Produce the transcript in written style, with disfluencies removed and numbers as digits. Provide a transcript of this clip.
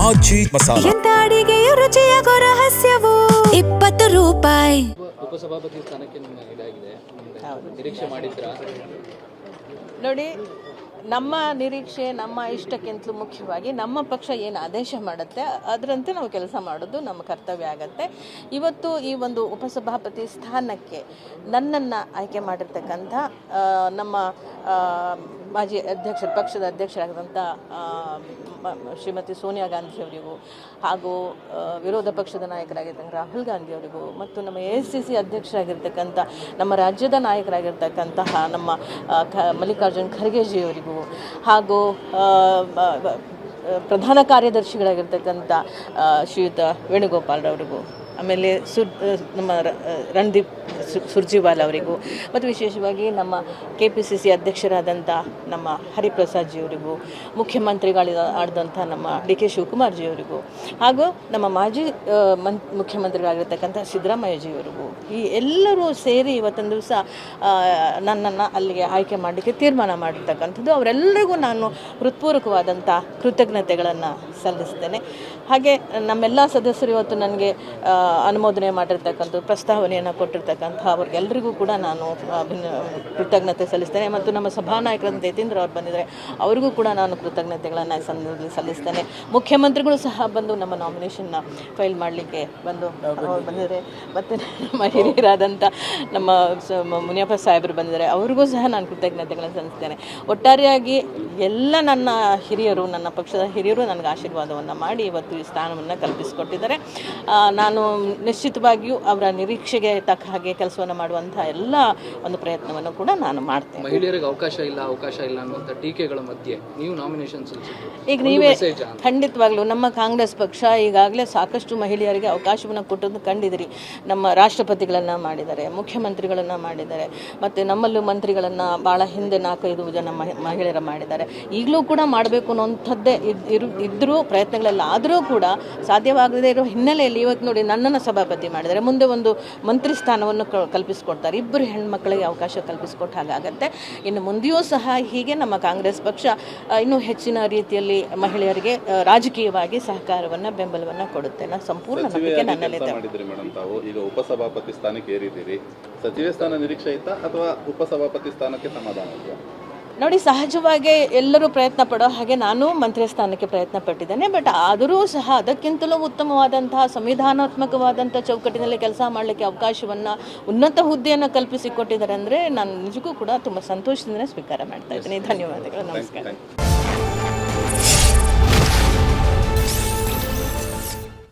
ಆಚಿ ಮಸಾಲ. ಎಂತ ಅಡಿಗೆಯ ರುಚಿಯಾಗೋ ರಹಸ್ಯವು 20 ರೂಪಾಯಿ. ಉಪಸಭಾಪತಿ ಸ್ಥಾನಕ್ಕೆ ನಿಮ್ಮ ಇದಾಗಿದೆ, ನಿರೀಕ್ಷೆ ಮಾಡಿದ್ರಾ? ನೋಡಿ, ನಮ್ಮ ನಿರೀಕ್ಷೆ ನಮ್ಮ ಇಷ್ಟಕ್ಕಿಂತಲೂ ಮುಖ್ಯವಾಗಿ ನಮ್ಮ ಪಕ್ಷ ಏನು ಆದೇಶ ಮಾಡುತ್ತೆ ಅದರಂತೆ ನಾವು ಕೆಲಸ ಮಾಡೋದು ನಮ್ಮ ಕರ್ತವ್ಯ ಆಗತ್ತೆ. ಇವತ್ತು ಈ ಒಂದು ಉಪಸಭಾಪತಿ ಸ್ಥಾನಕ್ಕೆ ನನ್ನನ್ನು ಆಯ್ಕೆ ಮಾಡಿರ್ತಕ್ಕಂಥ ನಮ್ಮ ಮಾಜಿ ಅಧ್ಯಕ್ಷರು, ಪಕ್ಷದ ಅಧ್ಯಕ್ಷರಾಗಿದ್ದಂಥ ಶ್ರೀಮತಿ ಸೋನಿಯಾ ಗಾಂಧಿಯವರಿಗೂ ಹಾಗೂ ವಿರೋಧ ಪಕ್ಷದ ನಾಯಕರಾಗಿರ್ತಕ್ಕಂಥ ರಾಹುಲ್ ಗಾಂಧಿಯವರಿಗೂ ಮತ್ತು ನಮ್ಮ AICC ಅಧ್ಯಕ್ಷರಾಗಿರ್ತಕ್ಕಂಥ ನಮ್ಮ ರಾಜ್ಯದ ನಾಯಕರಾಗಿರ್ತಕ್ಕಂತಹ ನಮ್ಮ ಮಲ್ಲಿಕಾರ್ಜುನ್ ಖರ್ಗೆಜಿಯವರಿಗೂ ಹಾಗೂ ಪ್ರಧಾನ ಕಾರ್ಯದರ್ಶಿಗಳಾಗಿರ್ತಕ್ಕಂಥ ಶ್ರೀಯುತ ವೇಣುಗೋಪಾಲ್ರವರಿಗೂ, ಆಮೇಲೆ ನಮ್ಮ ರಣದೀಪ್ ಸುರ್ಜಿವಾಲ್ ಅವರಿಗೂ ಮತ್ತು ವಿಶೇಷವಾಗಿ ನಮ್ಮ KPCC ಅಧ್ಯಕ್ಷರಾದಂಥ ನಮ್ಮ ಹರಿಪ್ರಸಾದ್ ಜಿಯವರಿಗೂ, ಮುಖ್ಯಮಂತ್ರಿಗಳಾದಂಥ ನಮ್ಮ DK ಶಿವಕುಮಾರ್ ಜಿಯವರಿಗೂ ಹಾಗೂ ನಮ್ಮ ಮಾಜಿ ಮುಖ್ಯಮಂತ್ರಿಗಳಾಗಿರ್ತಕ್ಕಂಥ ಸಿದ್ದರಾಮಯ್ಯ ಜಿಯವರಿಗೂ, ಈ ಎಲ್ಲರೂ ಸೇರಿ ಇವತ್ತೊಂದು ದಿವಸ ನನ್ನನ್ನು ಅಲ್ಲಿಗೆ ಆಯ್ಕೆ ಮಾಡಲಿಕ್ಕೆ ತೀರ್ಮಾನ ಮಾಡಿರ್ತಕ್ಕಂಥದ್ದು. ಅವರೆಲ್ಲರಿಗೂ ನಾನು ಹೃತ್ಪೂರ್ವಕವಾದಂಥ ಕೃತಜ್ಞತೆಗಳನ್ನು ಸಲ್ಲಿಸ್ತೇನೆ. ಹಾಗೆ ನಮ್ಮೆಲ್ಲ ಸದಸ್ಯರು ಇವತ್ತು ನನಗೆ ಅನುಮೋದನೆ ಮಾಡಿರ್ತಕ್ಕಂಥ ಪ್ರಸ್ತಾವನೆಯನ್ನು ಕೊಟ್ಟಿರ್ತಕ್ಕಂಥ ಅವ್ರಿಗೆಲ್ಲರಿಗೂ ಕೂಡ ನಾನು ಕೃತಜ್ಞತೆ ಸಲ್ಲಿಸ್ತೇನೆ. ಮತ್ತು ನಮ್ಮ ಸಭಾನಾಯಕರಾದ ಯತೀಂದ್ರ ಅವ್ರು ಬಂದಿದ್ದಾರೆ, ಅವರಿಗೂ ಕೂಡ ನಾನು ಕೃತಜ್ಞತೆಗಳನ್ನು ಸಲ್ಲಿಸ್ತೇನೆ. ಮುಖ್ಯಮಂತ್ರಿಗಳು ಸಹ ಬಂದು ನಮ್ಮ ನಾಮಿನೇಷನ್ನ ಫೈಲ್ ಮಾಡಲಿಕ್ಕೆ ಬಂದಿದ್ದಾರೆ. ಮತ್ತು ನಮ್ಮ ಹಿರಿಯರಾದಂಥ ನಮ್ಮ ಮುನಿಯಪ್ಪ ಸಾಹೇಬರು ಬಂದಿದ್ದಾರೆ, ಅವರಿಗೂ ಸಹ ನಾನು ಕೃತಜ್ಞತೆಗಳನ್ನು ಸಲ್ಲಿಸ್ತೇನೆ. ಒಟ್ಟಾರೆಯಾಗಿ ಎಲ್ಲ ನನ್ನ ಹಿರಿಯರು, ನನ್ನ ಪಕ್ಷದ ಹಿರಿಯರು ನನಗೆ ಆಶೀರ್ವಾದವನ್ನು ಮಾಡಿ ಇವತ್ತು ಈ ಸ್ಥಾನವನ್ನು ಕಲ್ಪಿಸಿಕೊಟ್ಟಿದ್ದಾರೆ. ನಾನು ನಿಶ್ಚಿತವಾಗಿಯೂ ಅವರ ನಿರೀಕ್ಷೆಗೆ ತಕ್ಕ ಹಾಗೆ ಕೆಲಸವನ್ನು ಮಾಡುವಂಥ ಎಲ್ಲ ಒಂದು ಪ್ರಯತ್ನವನ್ನು ಕೂಡ ನಾನು ಮಾಡ್ತೇನೆ. ಮಹಿಳೆಯರಿಗೆ ಅವಕಾಶ ಇಲ್ಲ ಅನ್ನುವಂಥ ಟೀಕೆಗಳ ಮಧ್ಯೆ ನೀವು ನಾಮಿನೇಷನ್ ಈಗ ನೀವೇ ಖಂಡಿತವಾಗ್ಲೂ ನಮ್ಮ ಕಾಂಗ್ರೆಸ್ ಪಕ್ಷ ಈಗಾಗಲೇ ಸಾಕಷ್ಟು ಮಹಿಳೆಯರಿಗೆ ಅವಕಾಶವನ್ನು ಕೊಟ್ಟದ್ದು ಕಂಡಿದ್ದೀರಿ. ನಮ್ಮ ರಾಷ್ಟ್ರಪತಿಗಳನ್ನು ಮಾಡಿದ್ದಾರೆ, ಮುಖ್ಯಮಂತ್ರಿಗಳನ್ನು ಮಾಡಿದ್ದಾರೆ, ಮತ್ತು ನಮ್ಮಲ್ಲೂ ಮಂತ್ರಿಗಳನ್ನು ಭಾಳ ಹಿಂದೆ 4-5 ಜನ ಮಹಿಳೆಯರು ಮಾಡಿದ್ದಾರೆ. ಈಗಲೂ ಕೂಡ ಮಾಡಬೇಕು ಅನ್ನೋಂಥದ್ದೇ ಇದ್ದರೂ ಪ್ರಯತ್ನಗಳೆಲ್ಲ ಆದರೂ ಕೂಡ ಸಾಧ್ಯವಾಗದೇ ಇರೋ ಹಿನ್ನೆಲೆಯಲ್ಲಿ ಇವತ್ತು ನೋಡಿ ನನ್ನನ್ನು ಸಭಾಪತಿ ಮಾಡಿದ್ದಾರೆ. ಮುಂದೆ ಒಂದು ಮಂತ್ರಿ ಸ್ಥಾನವನ್ನು ಕಲ್ಪಿಸಿಕೊಡ್ತಾರೆ. 2 ಹೆಣ್ಮಕ್ಳಿಗೆ ಅವಕಾಶ ಕಲ್ಪಿಸಿಕೊಟ್ಟ ಹಾಗಾಗತ್ತೆ. ಇನ್ನು ಮುಂದೆಯೂ ಸಹ ಹೀಗೆ ನಮ್ಮ ಕಾಂಗ್ರೆಸ್ ಪಕ್ಷ ಇನ್ನೂ ಹೆಚ್ಚಿನ ರೀತಿಯಲ್ಲಿ ಮಹಿಳೆಯರಿಗೆ ರಾಜಕೀಯವಾಗಿ ಸಹಕಾರವನ್ನು ಬೆಂಬಲವನ್ನು ಕೊಡುತ್ತೆ. ಸಂಪೂರ್ಣ ನಂಬಿಕೆ ನನ್ನಲ್ಲಿದೆ. ಈಗ ಉಪಸಭಾಪತಿ ಸ್ಥಾನಕ್ಕೆ ಏರಿದ್ದೀರಿ, ಸಚಿವ ಸ್ಥಾನ ನಿರೀಕ್ಷೆ ಇತ್ತಾ ಅಥವಾ ಉಪಸಭಾಪತಿ ಸ್ಥಾನಕ್ಕೆ ಸಮಾಧಾನ ಇದೆಯಾ? ನೋಡಿ, ಸಹಜವಾಗಿ ಎಲ್ಲರೂ ಪ್ರಯತ್ನ ಪಡೋ ಹಾಗೆ ನಾನು ಮಂತ್ರಿ ಸ್ಥಾನಕ್ಕೆ ಪ್ರಯತ್ನ ಪಟ್ಟಿದ್ದೇನೆ. ಬಟ್ ಆದರೂ ಸಹ ಅದಕ್ಕಿಂತಲೂ ಉತ್ತಮವಾದಂತಹ ಸಂವಿಧಾನಾತ್ಮಕವಾದಂಥ ಚೌಕಟ್ಟಿನಲ್ಲಿ ಕೆಲಸ ಮಾಡಲಿಕ್ಕೆ ಅವಕಾಶವನ್ನು, ಉನ್ನತ ಹುದ್ದೆಯನ್ನು ಕಲ್ಪಿಸಿಕೊಟ್ಟಿದ್ದಾರೆ ಅಂದರೆ ನಾನು ನಿಜಕ್ಕೂ ಕೂಡ ತುಂಬ ಸಂತೋಷದಿಂದ ಸ್ವೀಕಾರ ಮಾಡ್ತಾ ಇದ್ದೀನಿ. ಧನ್ಯವಾದಗಳು. ನಮಸ್ಕಾರ.